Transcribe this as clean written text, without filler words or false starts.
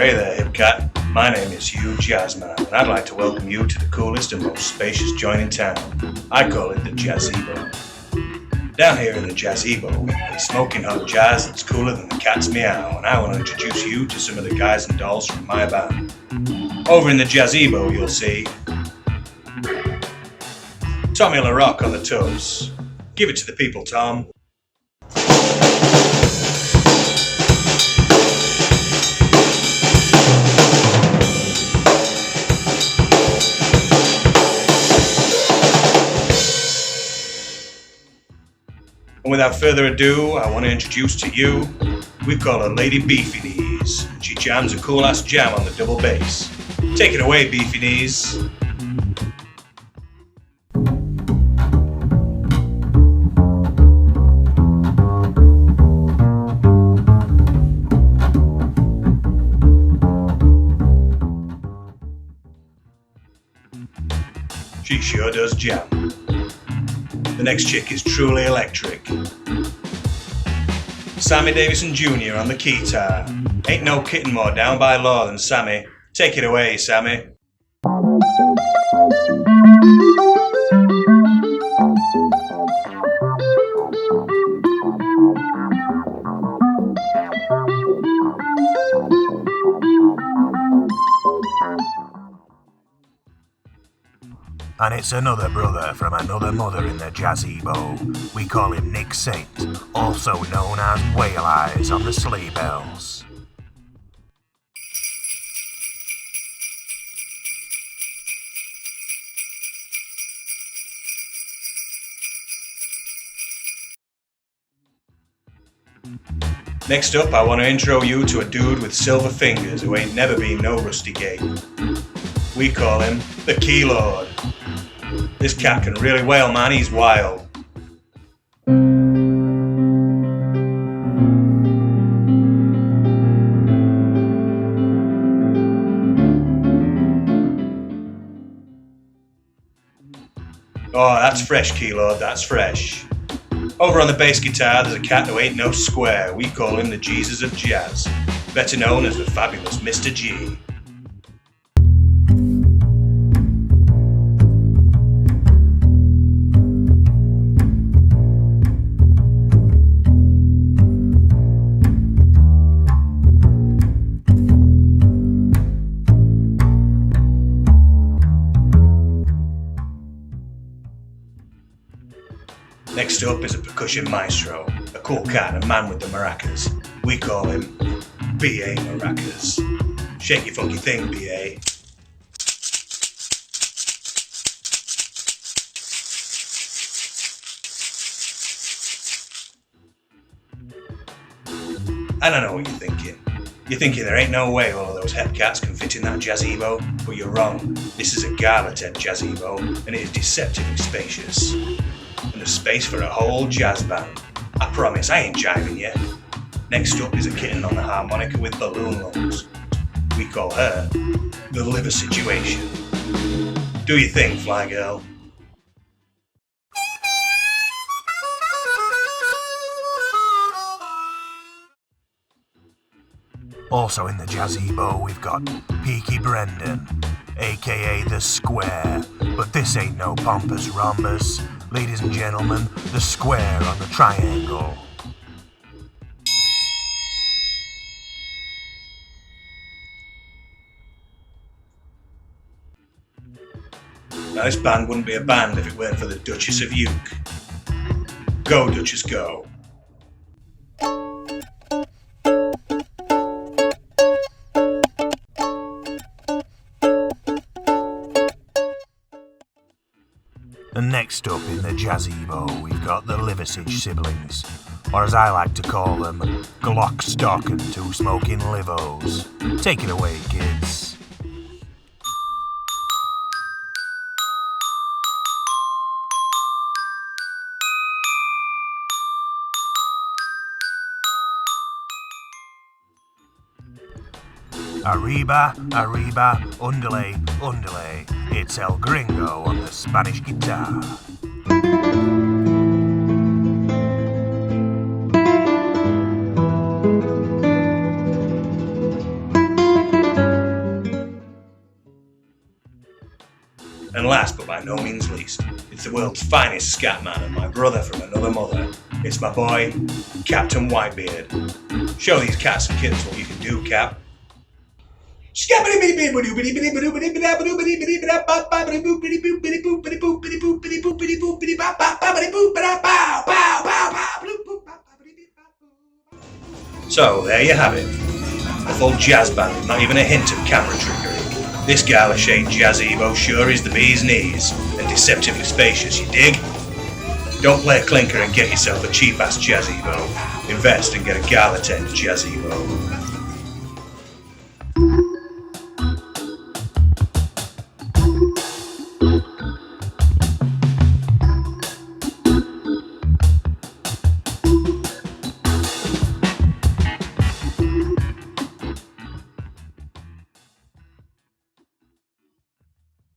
Hey there, hipcat. My name is Hugh Jazzman, and I'd like to welcome you to the coolest and most spacious joint in town. I call it the Jazzebo. Down here in the Jazzebo, we play smoking hot jazz that's cooler than the cat's meow, and I want to introduce you to some of the guys and dolls from my band. Over in the Jazzebo, you'll see Tommy LaRock on the tubs. Give it to the people, Tom. And without further ado, I want to introduce to you, we call her Lady Beefy Knees. She jams a cool-ass jam on the double bass. Take it away, Beefy Knees. She sure does jam. The next chick is truly electric. Sammy Davison Jr. on the guitar. Ain't no kitten more down by law than Sammy. Take it away, Sammy. And it's another brother from another mother in the Jazzebo. We call him Nick Saint, also known as Whale Eyes on the sleigh bells. Next up, I want to intro you to a dude with silver fingers who ain't never been no rusty gate. We call him the Key Lord. This cat can really wail, man, he's wild. Oh, that's fresh, Key Lord, that's fresh. Over on the bass guitar, there's a cat who ain't no square. We call him the Jesus of Jazz, better known as the fabulous Mr. G. Next up is a percussion maestro, a cool cat and a man with the maracas. We call him B.A. Maracas. Shake your funky thing, B.A. And I know what you're thinking. You're thinking there ain't no way all of those hepcats can fit in that Jazzebo, but you're wrong. This is a gala-tent Jazzebo, and it is deceptively spacious. And there's space for a whole jazz band. I promise, I ain't jiving yet. Next up is a kitten on the harmonica with balloon lungs. We call her the Liversidguation. Do your thing, fly girl. Also in the Jazzebo, we've got Peaky Brendan, aka the Square. But this ain't no pompous rhombus. Ladies and gentlemen, the square on the triangle. Now this band wouldn't be a band if it weren't for the Duchess of Uke. Go, Duchess, go. And next up in the Jazzebo, we've got the Liversidge siblings, or as I like to call them, Glock, Stock and Two Smoking Livos. Take it away, kids. Arriba, arriba, undale, undale. It's El Gringo on the Spanish guitar. And last but by no means least, it's the world's finest scat man and my brother from another mother. It's my boy, Captain Whitebeard. Show these cats and kittens what you can do, Cap. So, there you have it. A full jazz band with not even a hint of camera trickery. This gala-shaped Jazzebo sure is the bee's knees, and deceptively spacious, you dig? Don't play a clinker and get yourself a cheap-ass Jazzebo. Invest and get a gala-tech Jazzebo.